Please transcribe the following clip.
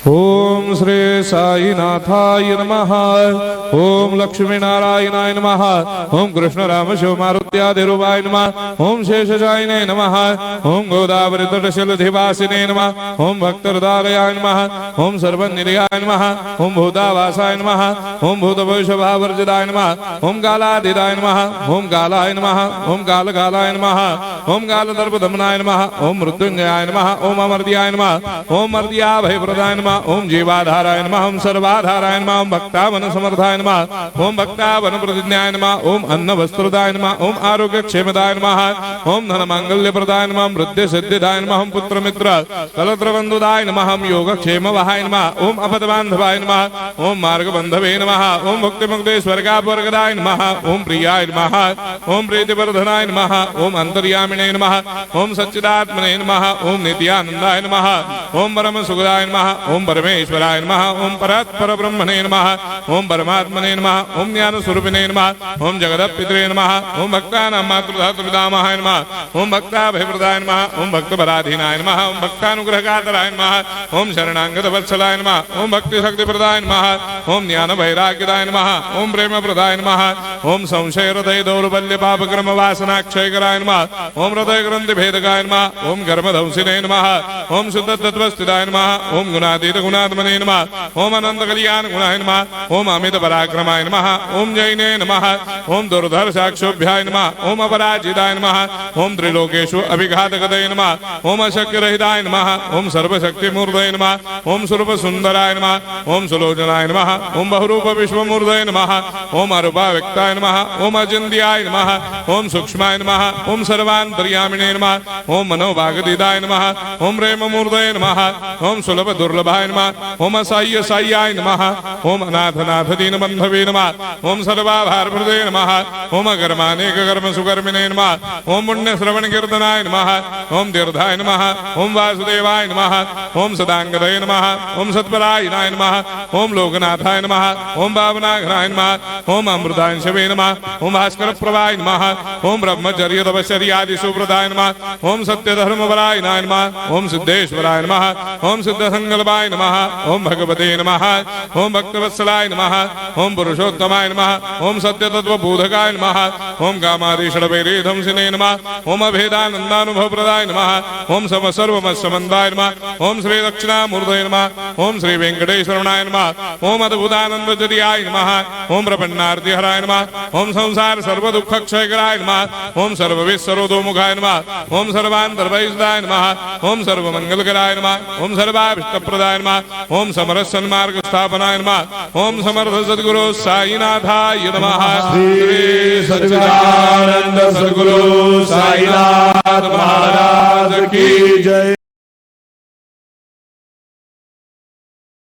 ओम श्री साईनाथाय नमः। ओम लक्ष्मी नारायणाय नमः। ओम कृष्ण राम शिव मारुत्यादिरूपाय नमः। ओम शेषशायिने नमः। ओम गोदावरी तटशिलधिवासिने नमः। ओम भक्तहृदयाय नमः। ओम सर्वनिलयाय नमः। ओम भूतावासाय नमः। ओम भूतभविष्यभावर्जिताय नमः। ओम कालातीताय नमः। ओम कालाय नमः। ओम कालकालाय नमः। ओम कालदर्पदमनाय नमः। ओम मृत्युंजयाय नमः। ओम अमर्त्याय नमः। ओम मर्त्याभयप्रदाय नमः। ओम जीवाधाराय नमः। ओम सर्वाधाराय नमः। ओम भक्तावन समर्थाय नमः। ओम भक्तावन प्रतिज्ञाय नमः। ओम अन्न वस्त्रदाय नमः। ओम आरोग्य क्षेमदाय नमः। ओम धन मांगल्य प्रदाय नमः। वृद्धि सिद्धिदाय नमः। ओम पुत्र मित्र कलत्र बंधुदाय नमः। ओम योग क्षेम वहाय नमः। ओम अपद बांधवाय नमः। ओम मार्ग बंधवे नमः। ओम भक्ति मुक्ति स्वर्गापवर्गदाय नमः। ओम प्रियाय नमः। ओम प्रीतिवर्धनाय नमः। ओम अंतर्यामिने नमः। ओम सच्चिदात्मने नमः। ओम नित्यानंदाय नमः। ओम परम सुखदाय नमः। ओम परमेश्वराय नमः। ओम परात्पर ब्रह्मणे नमः। ओम परमात्मने नमः। ओम ज्ञान स्वरूपिणे नमः। ओम जगदपितरे नमः। ओम भक्तानां मातृधातुर्पितामहाय नमः। ओम भक्ताभयप्रदाय नमः। ओम भक्तपराधीनाय नमः। ओम भक्तानुग्रहकातराय नमः। ओम शरणागत वत्सलाय नमः। ओम भक्ति शक्तिप्रदाय नमः। ओम ज्ञान वैराग्यदाय नमः। ओम प्रेम प्रदाय नमः। ओम संशय हृदय दौर्बल्य पापक्रम वासना क्षयकराय नमः। ओम हृदय ग्रंथि भेदकाय नमः। ओम कर्मधंसिने नमः। ओम शुद्ध तत्वस्थिताय नमः। ओम गुणातीत गुणात्मने नमः। ओम अनंत कल्याण गुणाय नमः। ओम अमित पराक्रमाय नमः। ओम जैने नमः। ओम दुर्धर्षाक्षोभ्याय नमः। ओम अपराजिताय नमः। ओम त्रिलोकेषु अभिघातगतये नमः। ओम अशक्यरहिताय नमः। ओम सर्वशक्तिमूर्तये नमः। ओम स्वरूप सुंदराय नमः। ओम सुलोचनाय नमः। ओम बहुरूप विश्वमूर्तये नमः। ओम अरूपाव्यक्ताय नमः। ओम अचिन्त्याय नमः। ओम सूक्ष्माय नमः। ओम सर्वान्तर्यामिणे नमः। ओम मनोभागतीताय नमः। ओम प्रेममूर्तये नमः। ओम सुलभ दुर्लभाय नमः। ओम असाह्य साह्याय नमः। ओम अनाथनाथ दीनबन्धवे नमः। ओम सर्वाभारभृते नमः। ओम अकर्मानेक कर्म सुकर्मिणे नमः। ओम पुण्य श्रवण कीर्तनाय नमः। ओम तीर्थाय नमः। ओम वासुदेवाय नमः। ओम सदांगदये नमः। ओम सत्परायणाय नमः। ओम लोकनाथाय नमः। ओम भावनाघनाय नमः। ओम अमृतांशवे नमः। ओम भास्कर प्रभाय नमः। ओम ब्रह्मचर्य तपश्चर्यादि सुव्रताय नमः। ओम सत्यधर्मपरायणाय नमः। ओम सिद्धेश्वराय नमः। ओम सिद्धसंकल्पाय नमः। ओम भगवते नमः। ओम भक्तवत्सलाय नमः। ओम पुरुषोत्तमाय नमः। ओम सत्यतत्त्वबोधकाय नमः। ओम कामादिषडवैरेधंसिने नमः। ओम अभेदानन्दानुभवप्रदाय नमः। ओम सर्वमस्समन्दाय नमः। ओम श्री दक्षिणामूर्तये नमः। ओम श्री वेंकटेश्वरनाय नमः। ओम अद्भुतानन्दजटियाय नमः। ओम प्रपन्नार्तिहराय नमः। ओम संसार सर्वदुःखक्षयकराय नमः। ओम सर्वविश्वरोधोमुखाय नमः। ओम सर्वान्तर्भयदाय नमः। ओम सर्वमंगलकराय नमः। ओम सर्वाभिष्टप्रदाय नमः। ओम समरस सन्मार्ग स्थापनाय नमः। ओम समर्थ सद्गुरु साईनाथाय नमः। श्री सच्चिदानंद सद्गुरु साईनाथ महाराज की